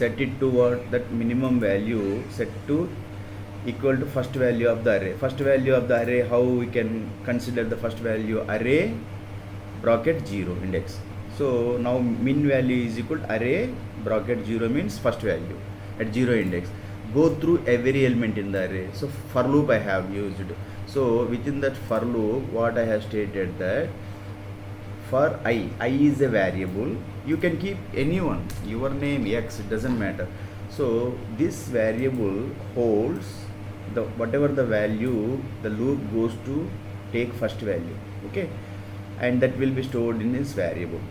set it to what? That minimum value set to equal to first value of the array. First value of the array, how we can consider the first value? Array bracket 0 index. So now min value is equal to array bracket 0 means first value at 0 index. Go through every element in the array. So for loop I have used. So within that for loop, what I have stated that for I is a variable. You can keep anyone, your name, X, it doesn't matter. So this variable holds the whatever the value, the loop goes to take first value, okay, and that will be stored in this variable.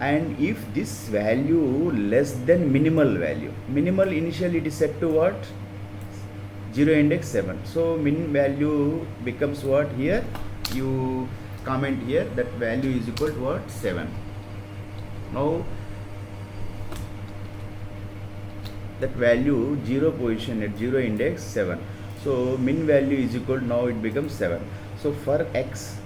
And if this value less than minimal value, minimal initially it is set to what? 0 index 7. So min value becomes what? Here you comment here that value is equal to what? 7. Now that value 0 position at 0 index 7. So min value is equal to, now it becomes 7. So for X,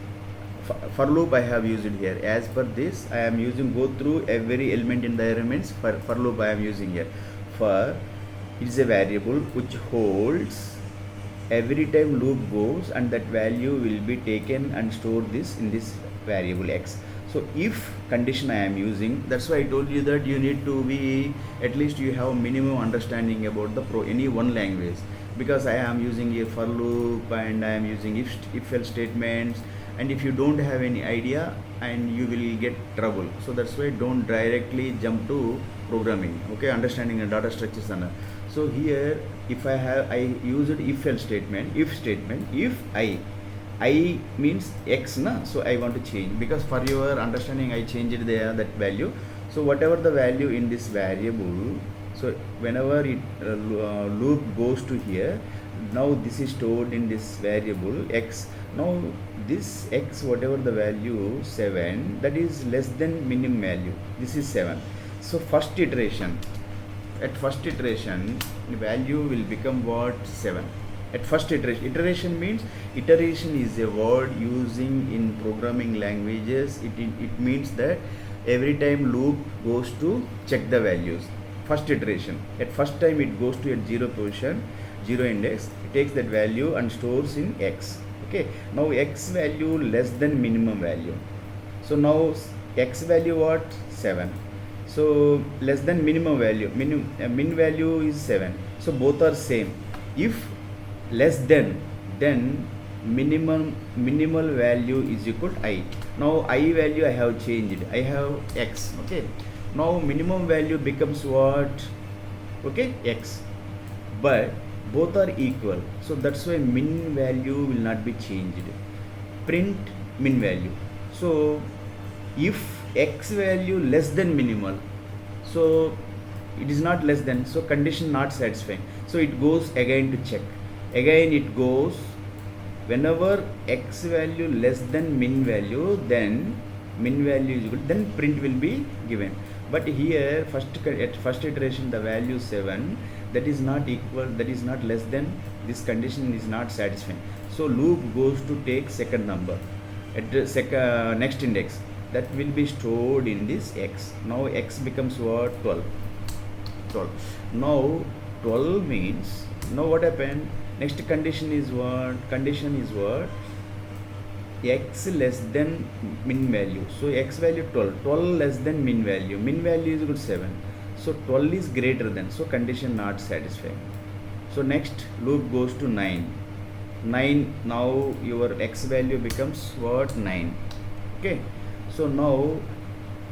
for loop I have used it here. As per this I am using, go through every element in the elements. For loop I am using here. For it is a variable which holds every time loop goes, and that value will be taken and stored this in this variable X. So if condition I am using, that's why I told you that you need to be, at least you have minimum understanding about the any one language, because I am using a for loop and I am using if else statements, and if you don't have any idea and you will get trouble. So that's why don't directly jump to programming, okay, understanding the data structures and so here if I use it if else statement, if I means X na, so I want to change, because for your understanding I changed there that value. So whatever the value in this variable, so whenever it loop goes to here, now this is stored in this variable X. Now this X, whatever the value 7, that is less than minimum value, this is 7. So first iteration, at first iteration the value will become what? 7. At first iteration means, iteration is a word using in programming languages. It means that every time loop goes to check the values. First iteration, at first time it goes to at 0 position, 0 index, it takes that value and stores in X. Okay, now X value less than minimum value. So now X value what? 7. So less than minimum value, min value is 7. So both are same. If less than, then minimal value is equal to I. Now I value I have changed, I have X, okay. Now minimum value becomes what? Okay, X, but both are equal, so that's why min value will not be changed. Print min value. So if X value less than minimal, so it is not less than, so condition not satisfying, so it goes again to check. Again it goes, whenever X value less than min value, then min value is equal, then print will be given. But here at first iteration the value 7, that is not equal, that is not less than, this condition is not satisfying. So loop goes to take second number at the next index, that will be stored in this X. Now X becomes what? 12. Now 12 means, now what happened? Next condition is what? X less than min value. So X value 12 less than min value is equal to 7. So 12 is greater than, so condition not satisfying. So next loop goes to 9. Now your X value becomes what? 9. Okay, so now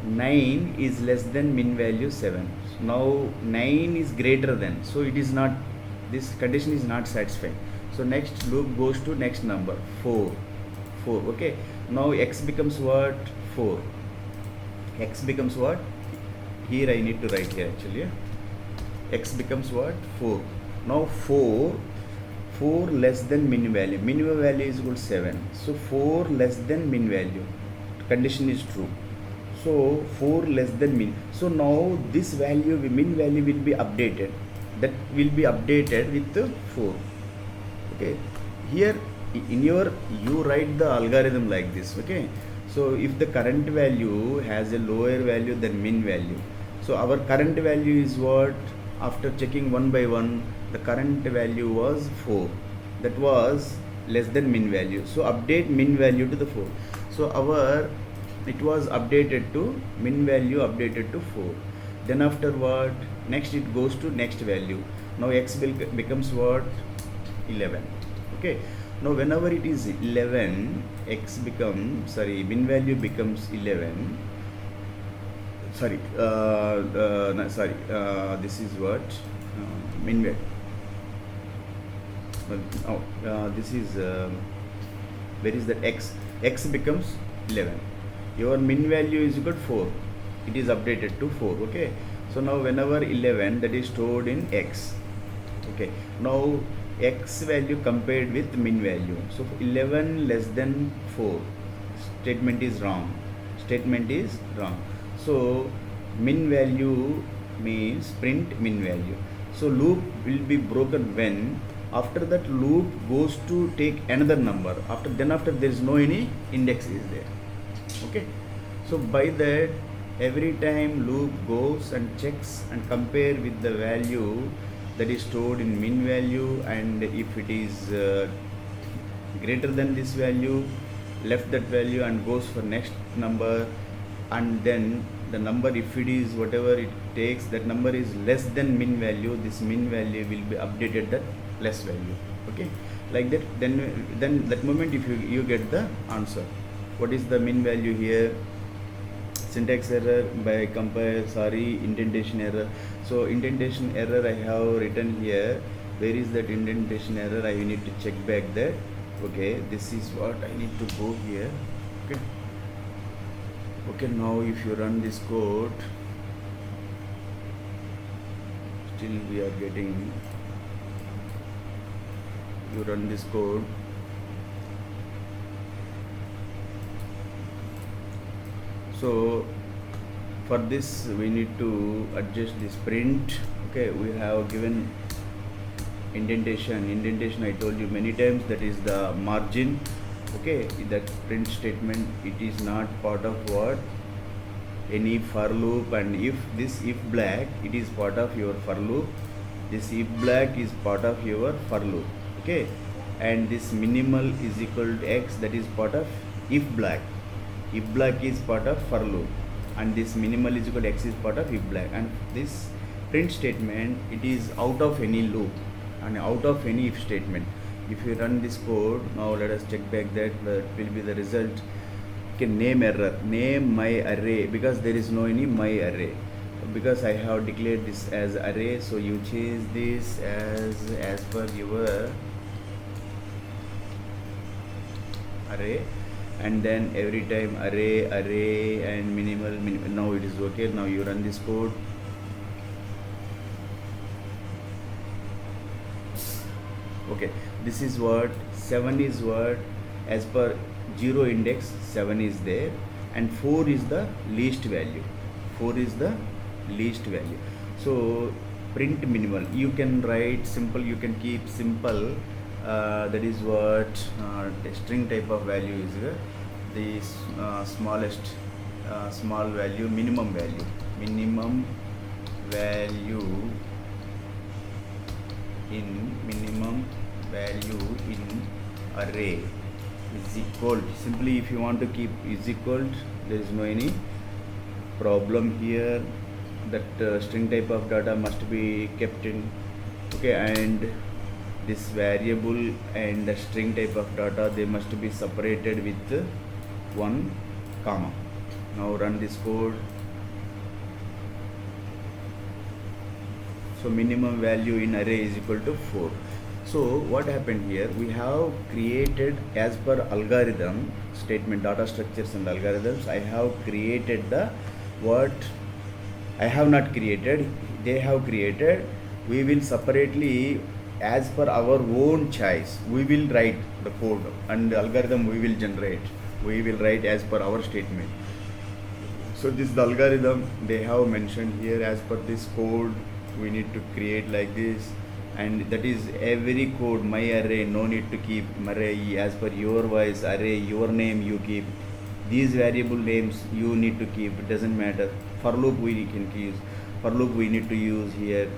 9 is less than min value 7. Now 9 is greater than, so it is not, this condition is not satisfying. So next loop goes to next number 4. Okay, now X becomes what? 4. X becomes what? Here I need to write here actually. X becomes what? 4. Now 4 less than min value. Minimum value is equal to 7. So 4 less than min value. Condition is true. So 4 less than min. So now this value, min value will be updated. That will be updated with 4. Okay. Here in your, you write the algorithm like this. Okay. So if the current value has a lower value than min value, so our current value is what? after checking one by one, the current value was 4. That was less than min value. So update min value to the 4. So it was updated to min value updated to 4. Then after what? Next it goes to next value. Now x becomes what? 11. Okay. Now whenever it is 11, min value becomes 11. This is what? Min value. This is where is that x? X becomes 11. Your min value is equal to 4. It is updated to 4. Okay. So now whenever 11, that is stored in x. Okay. Now x value compared with min value. So 11 less than 4. Statement is wrong. So min value means print min value. So loop will be broken when after that loop goes to take another number. After there is no any index is there. Okay. So by that, every time loop goes and checks and compare with the value that is stored in min value, and if it is greater than this value, left that value and goes for next number, and then the number, if it is whatever it takes, that number is less than min value, this min value will be updated that less value. Okay, like that. Then that moment if you get the answer. What is the min value here? Syntax error by indentation error. So indentation error I have written here. Where is that indentation error? I need to check back that. Okay, this is what I need to go here. Okay, now if you run this code, still we are getting, you run this code, so for this we need to adjust this print. Okay, we have given indentation I told you many times, that is the margin. Okay, that print statement, it is not part of what? Any for loop. And if black, it is part of your for loop. This if black is part of your for loop. Okay, and this minimal is equal to x, that is part of if black is part of for loop, and this minimal is equal to x is part of if black. And this print statement, it is out of any loop and out of any if statement. If you run this code, now let us check back that will be the result. Okay, name error, name my array, because there is no any my array, because I have declared this as array. So you change this as per your array, and then every time array and minimal. Now it is okay. Now you run this code. Okay, this is what 7 is what, as per 0 index 7 is there, and 4 is the least value. So print minimal, you can write simple, you can keep simple. That is what the string type of value is the smallest small value, minimum value in array is equal to, simply if you want to keep is equal to, there is no any problem here, that string type of data must be kept in. Okay, and this variable and the string type of data, they must be separated with 1 comma. Now run this code. So minimum value in array is equal to 4. So what happened here, we have created as per algorithm statement, data structures and algorithms. I have created the what I have not created, they have created. We will separately, as per our own choice, we will write the code, and the algorithm we will generate, we will write as per our statement. So this is the algorithm they have mentioned here. As per this code, we need to create like this, and that is every code. My array, no need to keep array, as per your voice array, your name you keep, these variable names you need to keep, it doesn't matter. For loop we can use, for loop we need to use here.